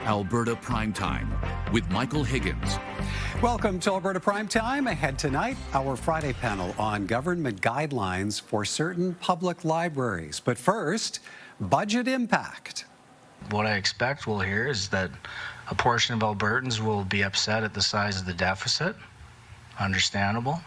Alberta Primetime with Michael Higgins. Welcome to Alberta Primetime. Ahead tonight, our Friday panel on government guidelines for certain public libraries. But first, budget impact. What I expect we'll hear is that a portion of Albertans will be upset at the size of the deficit. Understandable.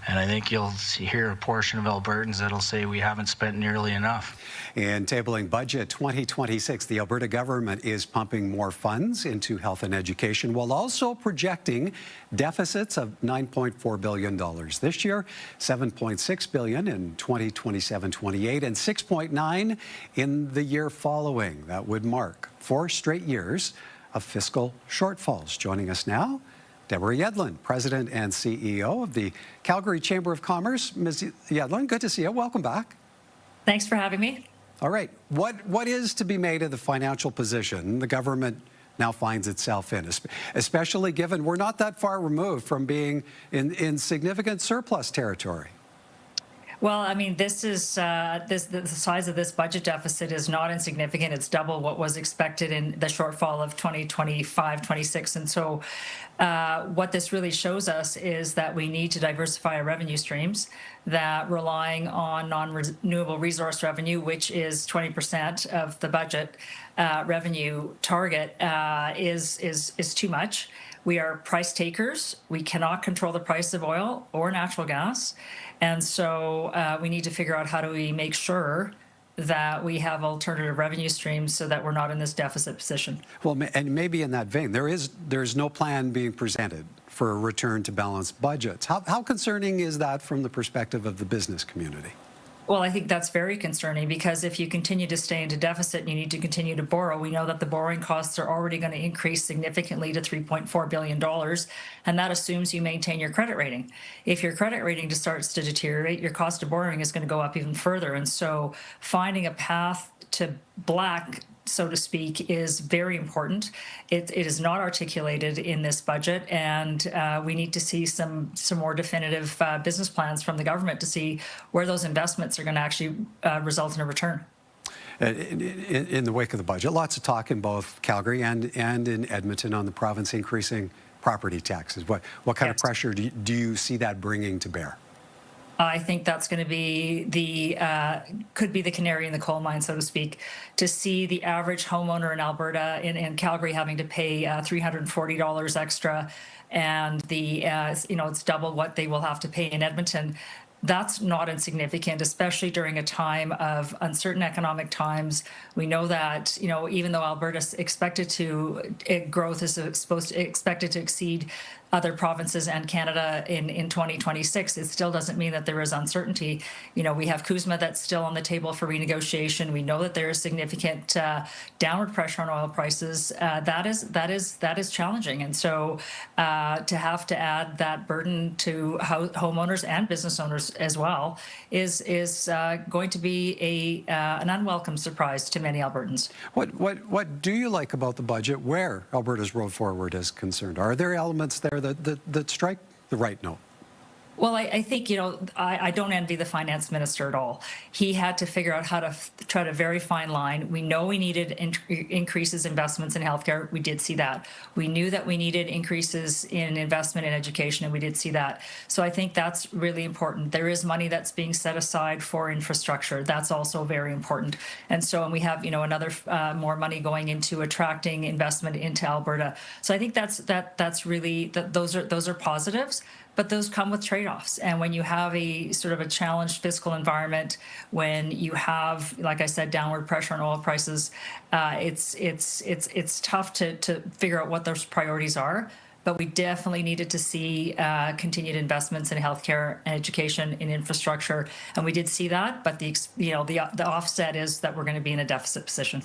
And I think you'll hear a portion of Albertans that'll say we haven't spent nearly enough. In tabling budget 2026, the Alberta government is pumping more funds into health and education while also projecting deficits of $9.4 billion this year, $7.6 billion in 2027-28, and $6.9 in the year following. That would mark 4 straight years of fiscal shortfalls. Joining us now, Deborah Yedlin, President and CEO of the Calgary Chamber of Commerce. Ms. Yedlin, good to see you. Welcome back. Thanks for having me. All right. What is to be made of the financial position the government now finds itself in, especially given we're not that far removed from being in significant surplus territory? Well, I mean, this is the size of this budget deficit is not insignificant. It's double what was expected in the shortfall of 2025-26. And so what this really shows us is that we need to diversify our revenue streams, that relying on non-renewable resource revenue, which is 20% of the budget revenue target, is too much. We are price takers. We cannot control the price of oil or natural gas. And so we need to figure out how do we make sure that we have alternative revenue streams so that we're not in this deficit position. Well, and maybe in that vein, there's no plan being presented for a return to balanced budgets. How concerning is that from the perspective of the business community? Well, I think that's very concerning because if you continue to stay into deficit and you need to continue to borrow, we know that the borrowing costs are already going to increase significantly to $3.4 billion, and that assumes you maintain your credit rating. If your credit rating just starts to deteriorate, your cost of borrowing is going to go up even further. And so finding a path to black, so to speak, is very important. It is not articulated in this budget, and we need to see some more definitive business plans from the government to see where those investments are going to actually result in a return. In the wake of the budget, lots of talk in both Calgary and in Edmonton on the province increasing property taxes. What kind of pressure do you see that bringing to bear? I think that's going to be could be the canary in the coal mine, so to speak, to see the average homeowner in Alberta, in Calgary, having to pay $340 extra, and it's double what they will have to pay in Edmonton. That's not insignificant, especially during a time of uncertain economic times. We know that, even though Alberta's growth is expected to exceed other provinces and Canada in 2026, it still doesn't mean that there is uncertainty. We have CUSMA that's still on the table for renegotiation. We know that there is significant downward pressure on oil prices. That is challenging, and so to have to add that burden to homeowners and business owners as well is going to be an unwelcome surprise to many Albertans. What do you like about the budget where Alberta's road forward is concerned? Are there elements there that strike the right note? Well, I think, I don't envy the finance minister at all. He had to figure out how to try to very fine line. We know we needed increases investments in healthcare. We did see that. We knew that we needed increases in investment in education, and we did see that. So I think that's really important. There is money that's being set aside for infrastructure. That's also very important. And we have, another more money going into attracting investment into Alberta. So I think that's really those are positives. But those come with trade-offs. And when you have a sort of a challenged fiscal environment, when you have, like I said, downward pressure on oil prices, it's tough to figure out what those priorities are. But we definitely needed to see continued investments in healthcare and education, in infrastructure, and we did see that. But the offset is that we're going to be in a deficit position.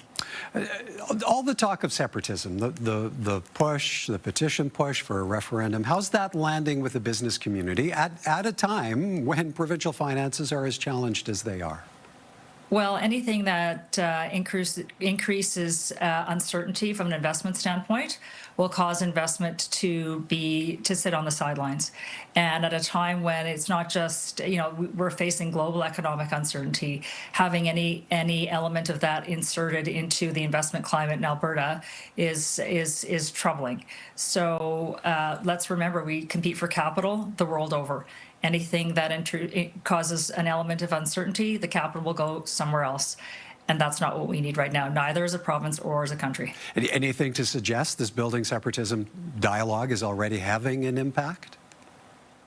All the talk of separatism, the push, the petition push for a referendum, how's that landing with the business community at a time when provincial finances are as challenged as they are? Well, anything that increases uncertainty from an investment standpoint will cause investment to sit on the sidelines. And at a time when it's not just, we're facing global economic uncertainty, having any element of that inserted into the investment climate in Alberta is troubling. So let's remember, we compete for capital the world over. Anything that causes an element of uncertainty, the capital will go somewhere else. And that's not what we need right now, neither as a province or as a country. Anything to suggest this building separatism dialogue is already having an impact?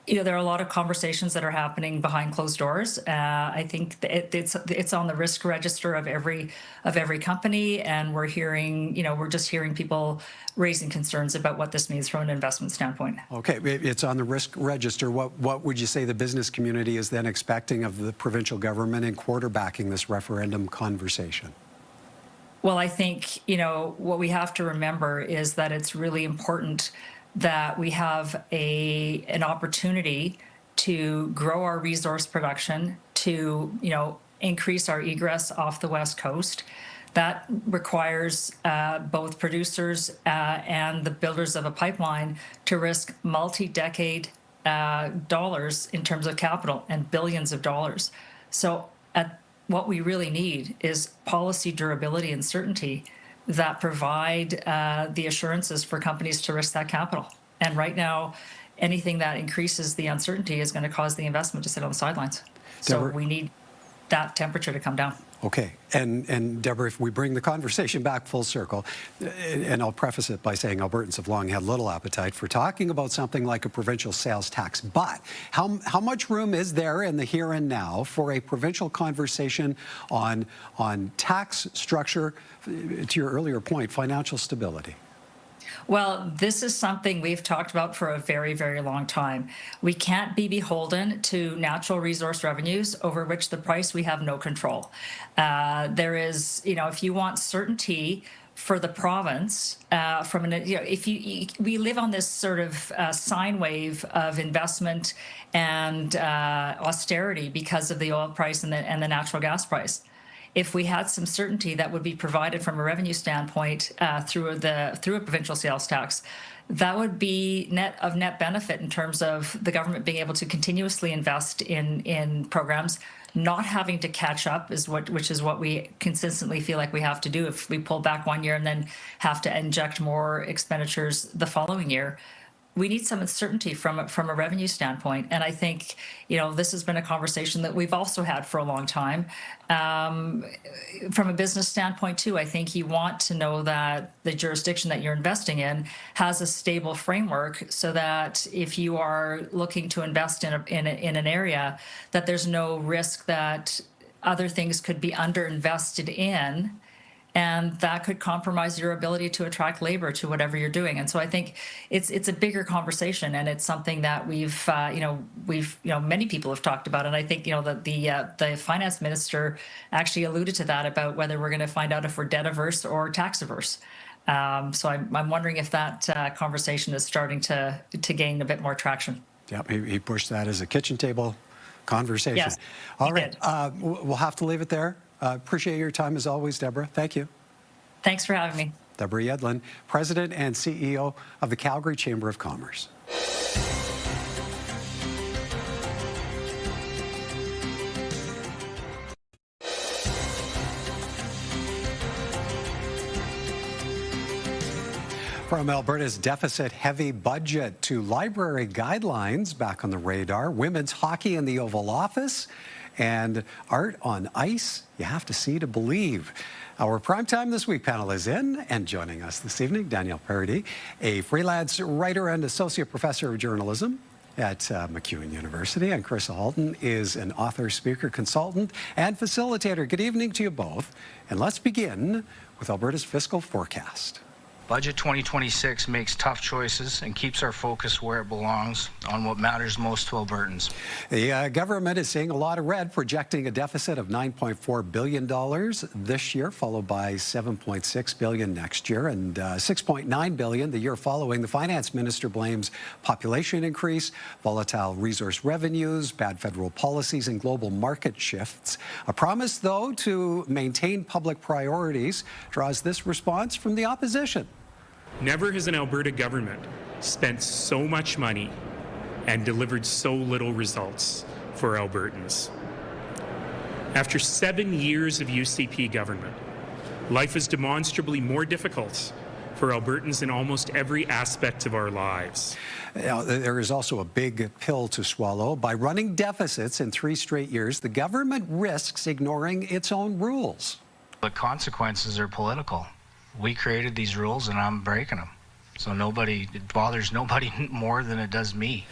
There are a lot of conversations that are happening behind closed doors. I think it's on the risk register of every company, and we're just hearing people raising concerns about what this means from an investment standpoint. Okay, it's on the risk register. What would you say the business community is then expecting of the provincial government in quarterbacking this referendum conversation? Well, I think what we have to remember is that it's really important that we have an opportunity to grow our resource production, to increase our egress off the West Coast. That requires both producers and the builders of a pipeline to risk multi-decade dollars in terms of capital and billions of dollars. So what we really need is policy durability and certainty that provide the assurances for companies to risk that capital. And right now, anything that increases the uncertainty is going to cause the investment to sit on the sidelines. So we need that temperature to come down. Okay, and Deborah, if we bring the conversation back full circle, and I'll preface it by saying Albertans have long had little appetite for talking about something like a provincial sales tax, but how much room is there in the here and now for a provincial conversation on tax structure, to your earlier point, financial stability? Well, this is something we've talked about for a very, very long time. We can't be beholden to natural resource revenues over which the price we have no control. There is, if you want certainty for the province, we live on this sort of sine wave of investment and austerity because of the oil price and the natural gas price. If we had some certainty that would be provided from a revenue standpoint through a provincial sales tax, that would be net benefit in terms of the government being able to continuously invest in programs, not having to catch up, which is what we consistently feel like we have to do if we pull back one year and then have to inject more expenditures the following year. We need some certainty from a revenue standpoint. And I think, this has been a conversation that we've also had for a long time. From a business standpoint, too, I think you want to know that the jurisdiction that you're investing in has a stable framework so that if you are looking to invest in an area, that there's no risk that other things could be underinvested in, and that could compromise your ability to attract labor to whatever you're doing. And so I think it's a bigger conversation, and it's something that we've many people have talked about. And I think that the finance minister actually alluded to that about whether we're going to find out if we're debt averse or tax averse. So I'm wondering if that conversation is starting to gain a bit more traction. Yep, he pushed that as a kitchen table conversation. Yes, all right, we'll have to leave it there. Appreciate your time as always, Deborah. Thank you. Thanks for having me. Deborah Yedlin, President and CEO of the Calgary Chamber of Commerce. From Alberta's deficit-heavy budget to library guidelines back on the radar, women's hockey in the Oval Office, and art on ice, you have to see to believe. Our Primetime This Week panel is in, and joining us this evening, Danielle Paradis, a freelance writer and associate professor of journalism at MacEwan University, and Chris Halton is an author, speaker, consultant, and facilitator. Good evening to you both, and let's begin with Alberta's fiscal forecast. Budget 2026 makes tough choices and keeps our focus where it belongs, on what matters most to Albertans. The government is seeing a lot of red, projecting a deficit of $9.4 billion this year, followed by $7.6 billion next year and $6.9 billion the year following. The finance minister blames population increase, volatile resource revenues, bad federal policies, and global market shifts. A promise, though, to maintain public priorities draws this response from the opposition. Never has an Alberta government spent so much money and delivered so little results for Albertans. After 7 years of UCP government, life is demonstrably more difficult for Albertans in almost every aspect of our lives. Now, there is also a big pill to swallow. By running deficits in 3 straight years, the government risks ignoring its own rules. The consequences are political. We created these rules and I'm breaking them. So it bothers nobody more than it does me.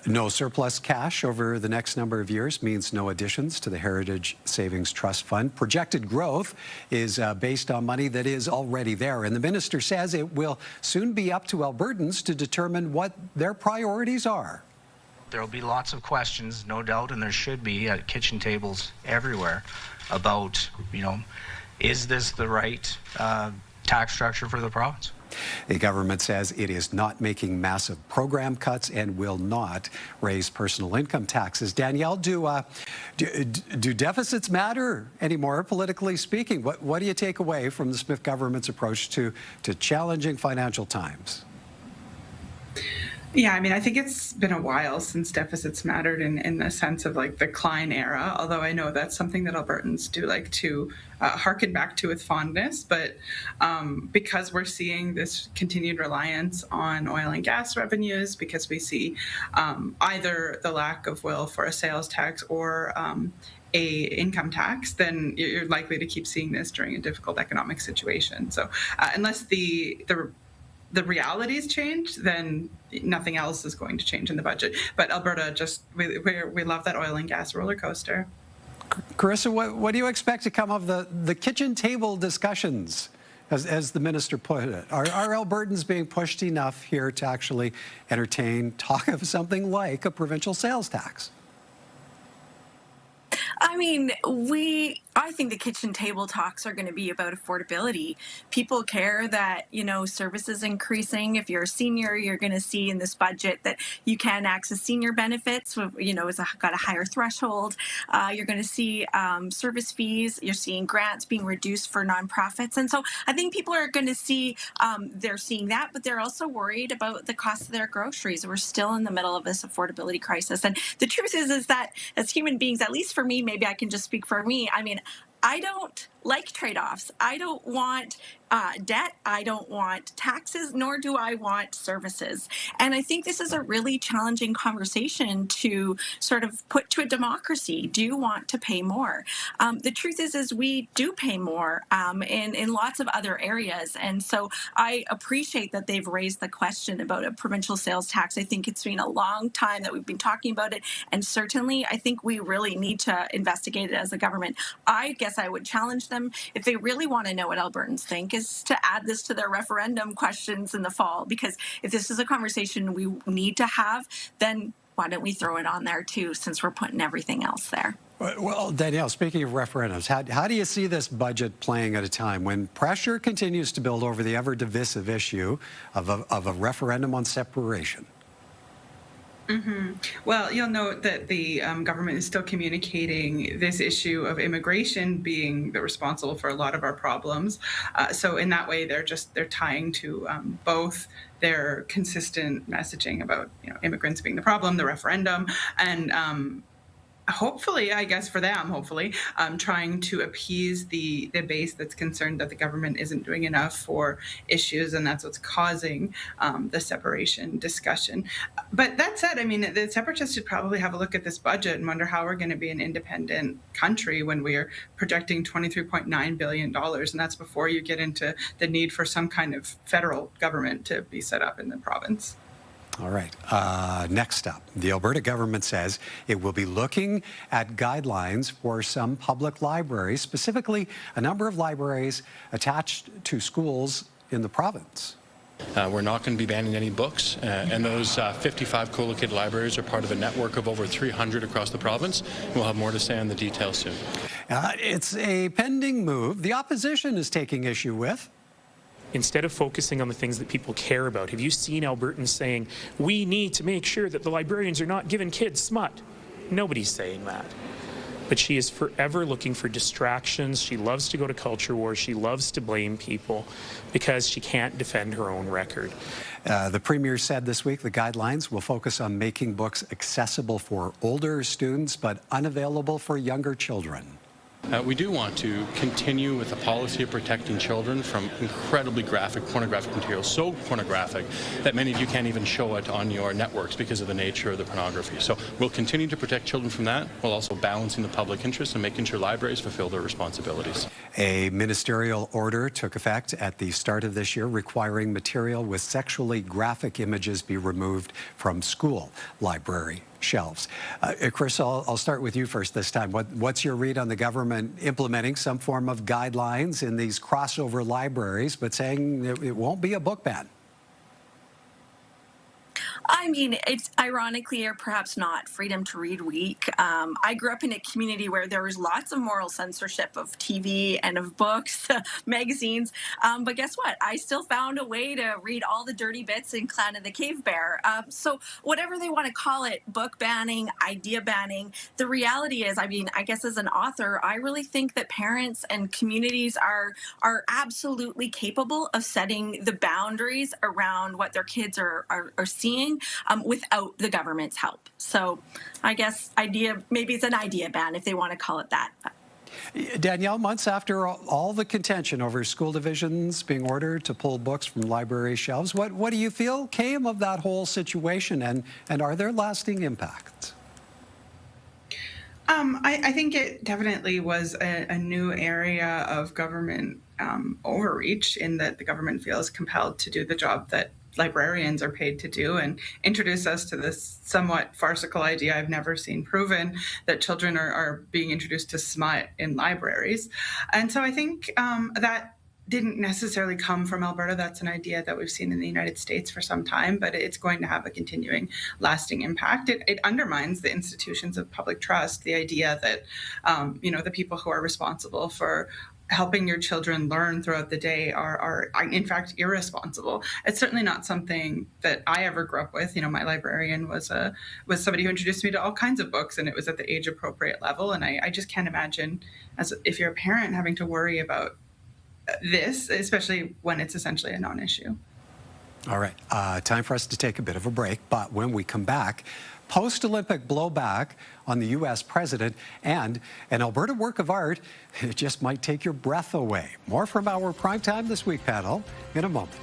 No surplus cash over the next number of years means no additions to the Heritage Savings Trust Fund. Projected growth is based on money that is already there. And the minister says it will soon be up to Albertans to determine what their priorities are. There will be lots of questions, no doubt, and there should be at kitchen tables everywhere about, is this the right tax structure for the province? The government says it is not making massive program cuts and will not raise personal income taxes. Danielle, do deficits matter anymore, politically speaking? What do you take away from the Smith government's approach to challenging financial times? Yeah, I think it's been a while since deficits mattered in the sense of like the Klein era, although I know that's something that Albertans do like to harken back to with fondness. But because we're seeing this continued reliance on oil and gas revenues, because we see either the lack of will for a sales tax or a income tax, then you're likely to keep seeing this during a difficult economic situation. So unless the realities change, then nothing else is going to change in the budget. But Alberta, we love that oil and gas roller coaster. Carissa, what do you expect to come of the kitchen table discussions, as the minister put it? Are Albertans being pushed enough here to actually entertain talk of something like a provincial sales tax? I think the kitchen table talks are going to be about affordability. People care that, services increasing. If you're a senior, you're going to see in this budget that you can access senior benefits, it's got a higher threshold. You're going to see service fees. You're seeing grants being reduced for nonprofits. And so I think people are going to see, they're seeing that, but they're also worried about the cost of their groceries. We're still in the middle of this affordability crisis. And the truth is that as human beings, at least for me, maybe I can just speak for me. I don't like trade-offs. I don't want debt. I don't want taxes, nor do I want services. And I think this is a really challenging conversation to sort of put to a democracy. Do you want to pay more? The truth is we do pay more in lots of other areas. And so I appreciate that they've raised the question about a provincial sales tax. I think it's been a long time that we've been talking about it. And certainly, I think we really need to investigate it as a government. I guess I would challenge them, if they really want to know what Albertans think, is to add this to their referendum questions in the fall. Because if this is a conversation we need to have, then why don't we throw it on there too, since we're putting everything else there? Well, Danielle, speaking of referendums, how do you see this budget playing at a time when pressure continues to build over the ever-divisive issue of a referendum on separation? Mm-hmm. Well, you'll note that the government is still communicating this issue of immigration being responsible for a lot of our problems. So in that way, they're tying to both their consistent messaging about immigrants being the problem, the referendum, and hopefully, I guess for them, trying to appease the base that's concerned that the government isn't doing enough for issues, and that's what's causing the separation discussion. But that said, the separatists should probably have a look at this budget and wonder how we're going to be an independent country when we are projecting $23.9 billion, and that's before you get into the need for some kind of federal government to be set up in the province. All right. Next up, the Alberta government says it will be looking at guidelines for some public libraries, specifically a number of libraries attached to schools in the province. We're not going to be banning any books, and those 55 co-located libraries are part of a network of over 300 across the province. We'll have more to say on the details soon. It's a pending move the opposition is taking issue with. Instead of focusing on the things that people care about, have you seen Albertans saying, we need to make sure that the librarians are not giving kids smut? Nobody's saying that. But she is forever looking for distractions. She loves to go to culture wars. She loves to blame people because she can't defend her own record. The Premier said this week the guidelines will focus on making books accessible for older students but unavailable for younger children. We do want to continue with a policy of protecting children from incredibly graphic, pornographic material, so pornographic that many of you can't even show it on your networks because of the nature of the pornography. So we'll continue to protect children from that, while also balancing the public interest and making sure libraries fulfill their responsibilities. A ministerial order took effect at the start of this year requiring material with sexually graphic images be removed from school library shelves. Chris, I'll start with you first this time. What's your read on the government implementing some form of guidelines in these crossover libraries, but saying it won't be a book ban? I mean, it's ironically or perhaps not Freedom to Read Week. I grew up in a community where there was lots of moral censorship of TV and of books, magazines. But guess what? I still found a way to read all the dirty bits in Clan of the Cave Bear. So whatever they want to call it, book banning, idea banning, the reality is, I mean, I guess as an author, I really think that parents and communities are absolutely capable of setting the boundaries around what their kids are seeing. Without the government's help. So I guess maybe it's an idea ban if they want to call it that. Danielle, months after all the contention over school divisions being ordered to pull books from library shelves, what do you feel came of that whole situation, and are there lasting impacts? I think it definitely was a new area of government overreach, in that the government feels compelled to do the job that librarians are paid to do, and introduce us to this somewhat farcical idea I've never seen proven, that children are being introduced to smut in libraries. And so I think that didn't necessarily come from Alberta. That's an idea that we've seen in the United States for some time, but it's going to have a continuing, lasting impact. It undermines the institutions of public trust, the idea that, the people who are responsible for helping your children learn throughout the day are in fact irresponsible. It's certainly not something that I ever grew up with. My librarian was somebody who introduced me to all kinds of books, and it was at the age appropriate level. And I just can't imagine, if you're a parent, having to worry about this, especially when it's essentially a non-issue. All right, time for us to take a bit of a break, but when we come back, post-Olympic blowback on the U.S. president and an Alberta work of art, it just might take your breath away. More from our Primetime This Week panel in a moment.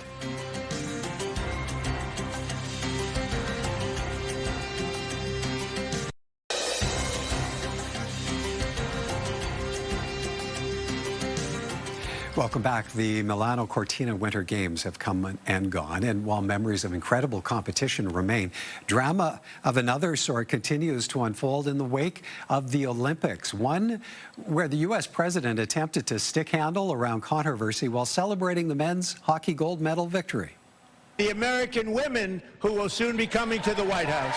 Welcome back. The Milano Cortina Winter Games have come and gone, and while memories of incredible competition remain, drama of another sort continues to unfold in the wake of the Olympics, one where the U.S. president attempted to stick handle around controversy while celebrating the men's hockey gold medal victory. The American women who will soon be coming to the White House.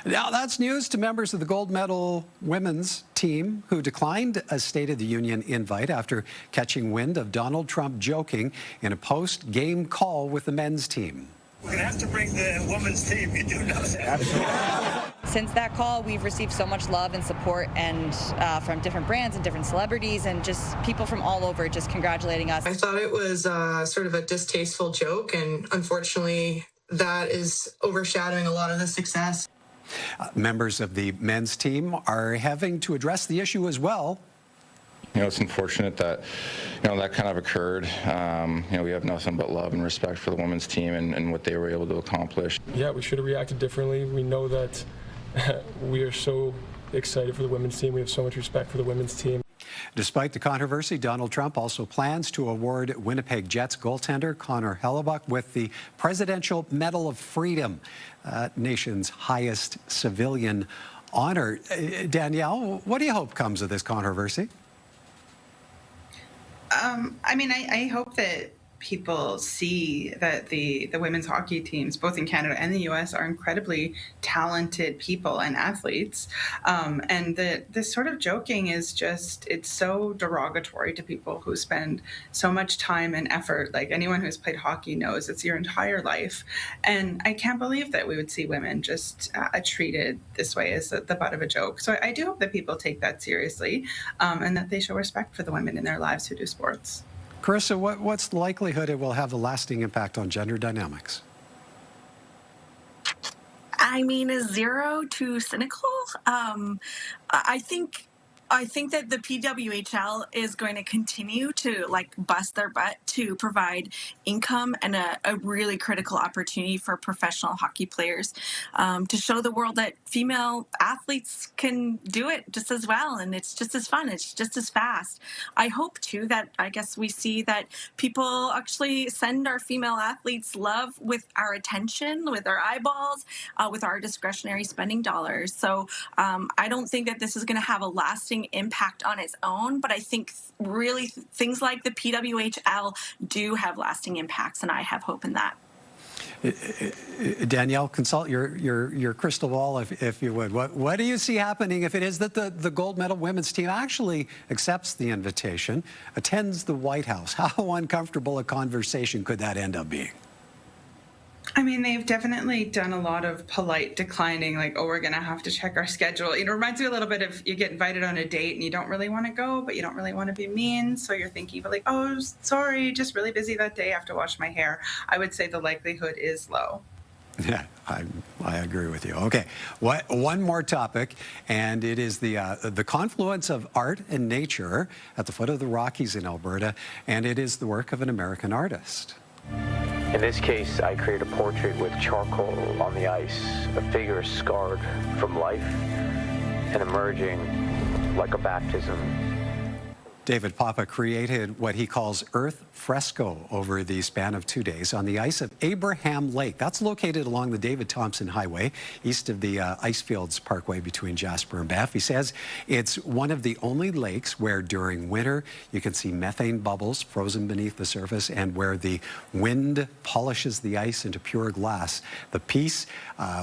Now, that's news to members of the gold medal women's team who declined a State of the Union invite after catching wind of Donald Trump joking in a post-game call with the men's team. We're going to have to bring the women's team. You do know that. Absolutely. Since that call, we've received so much love and support, and from different brands and different celebrities and just people from all over just congratulating us. I thought it was sort of a distasteful joke, and unfortunately, that is overshadowing a lot of the success. Members of the men's team are having to address the issue as well. It's unfortunate that, that kind of occurred. We have nothing but love and respect for the women's team and what they were able to accomplish. Yeah, we should have reacted differently. We know that we are so excited for the women's team. We have so much respect for the women's team. Despite the controversy, Donald Trump also plans to award Winnipeg Jets goaltender Connor Hellebuck with the Presidential Medal of Freedom, nation's highest civilian honor. Danielle, what do you hope comes of this controversy? I hope that people see that the women's hockey teams, both in Canada and the US, are incredibly talented people and athletes. And this sort of joking is just, it's so derogatory to people who spend so much time and effort. Like anyone who's played hockey knows it's your entire life. And I can't believe that we would see women just treated this way as the butt of a joke. So I do hope that people take that seriously and that they show respect for the women in their lives who do sports. Carissa, what's the likelihood it will have a lasting impact on gender dynamics? I mean, is 0 too cynical? I think that the PWHL is going to continue to bust their butt to provide income and a really critical opportunity for professional hockey players to show the world that female athletes can do it just as well, and it's just as fun, it's just as fast. I hope too that I guess we see that people actually send our female athletes love with our attention, with our eyeballs, with our discretionary spending dollars. So I don't think that this is going to have a lasting impact on its own, but I think really things like the PWHL do have lasting impacts, and I have hope in that. Danielle, consult your crystal ball, if you would. What do you see happening if it is that the gold medal women's team actually accepts the invitation, attends the White House? How uncomfortable a conversation could that end up being? I mean, they've definitely done a lot of polite declining, like, oh, we're going to have to check our schedule. It reminds me a little bit of you get invited on a date and you don't really want to go, but you don't really want to be mean. So you're thinking, but like, oh, sorry, just really busy that day, I have to wash my hair. I would say the likelihood is low. Yeah, I agree with you. Okay, one more topic, and it is the confluence of art and nature at the foot of the Rockies in Alberta, and it is the work of an American artist. In this case, I create a portrait with charcoal on the ice, a figure scarred from life and emerging like a baptism. David Papa created what he calls earth fresco over the span of 2 days on the ice of Abraham Lake. That's located along the David Thompson Highway, east of the Icefields Parkway between Jasper and Banff. He says it's one of the only lakes where during winter you can see methane bubbles frozen beneath the surface and where the wind polishes the ice into pure glass. The piece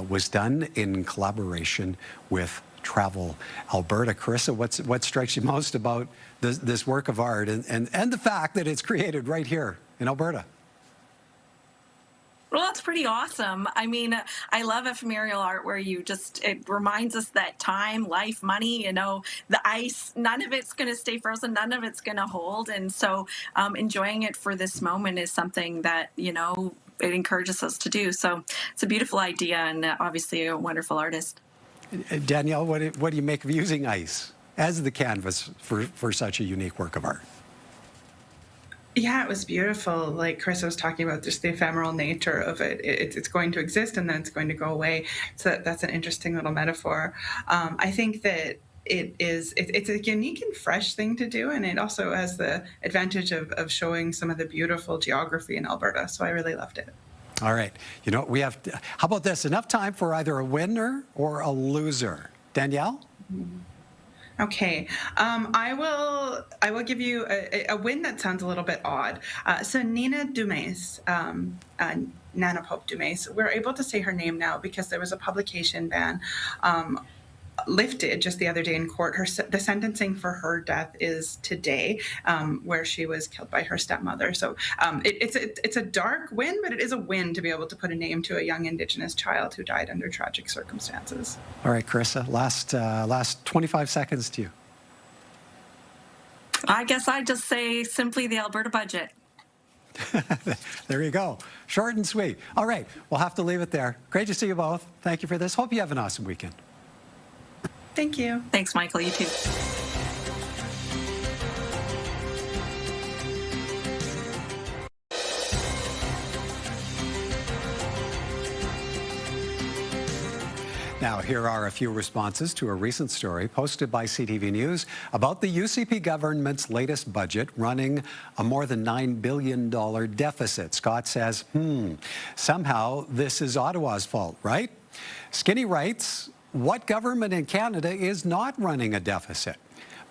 was done in collaboration with Travel Alberta. Carissa, what strikes you most about this work of art and the fact that it's created right here in Alberta? Well, that's pretty awesome. I mean, I love ephemeral art where it reminds us that time, life, money, the ice, none of it's going to stay frozen, none of it's going to hold. And so enjoying it for this moment is something that, it encourages us to do. So it's a beautiful idea and obviously a wonderful artist. Danielle, what do you make of using ice as the canvas for such a unique work of art? Yeah, it was beautiful. Like Chris was talking about, just the ephemeral nature of it. It's going to exist and then it's going to go away. So that's an interesting little metaphor. I think that it's a unique and fresh thing to do, and it also has the advantage of showing some of the beautiful geography in Alberta. So I really loved it. All right. We have, how about this? Enough time for either a winner or a loser. Danielle? Okay. I will give you a win that sounds a little bit odd. So Nina Dumas, Nana Pope Dumas, we're able to say her name now because there was a publication ban lifted just the other day in court. The sentencing for her death is today, where she was killed by her stepmother. So it's a dark win, but it is a win to be able to put a name to a young Indigenous child who died under tragic circumstances. All right, Carissa, last 25 seconds to you. I guess I'd just say simply the Alberta budget. There you go. Short and sweet. All right, we'll have to leave it there. Great to see you both. Thank you for this. Hope you have an awesome weekend. Thank you. Thanks, Michael. You too. Now, here are a few responses to a recent story posted by CTV News about the UCP government's latest budget running a more than $9 billion deficit. Scott says, somehow this is Ottawa's fault, right? Skinny writes, what government in Canada is not running a deficit?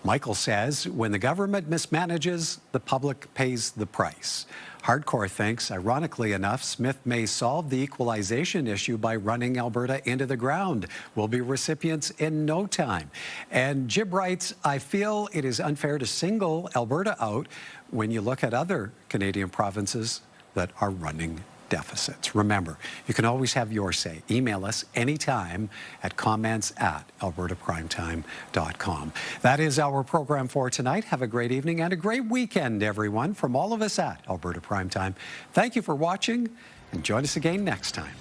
Michael says when the government mismanages, the public pays the price. Hardcore thinks, ironically enough, Smith may solve the equalization issue by running Alberta into the ground. We'll be recipients in no time. And Jib writes, I feel it is unfair to single Alberta out when you look at other Canadian provinces that are running deficits. Remember, you can always have your say. Email us anytime at comments@albertaprimetime.com. That is our program for tonight. Have a great evening and a great weekend, everyone. From all of us at Alberta Primetime, thank you for watching, and join us again next time.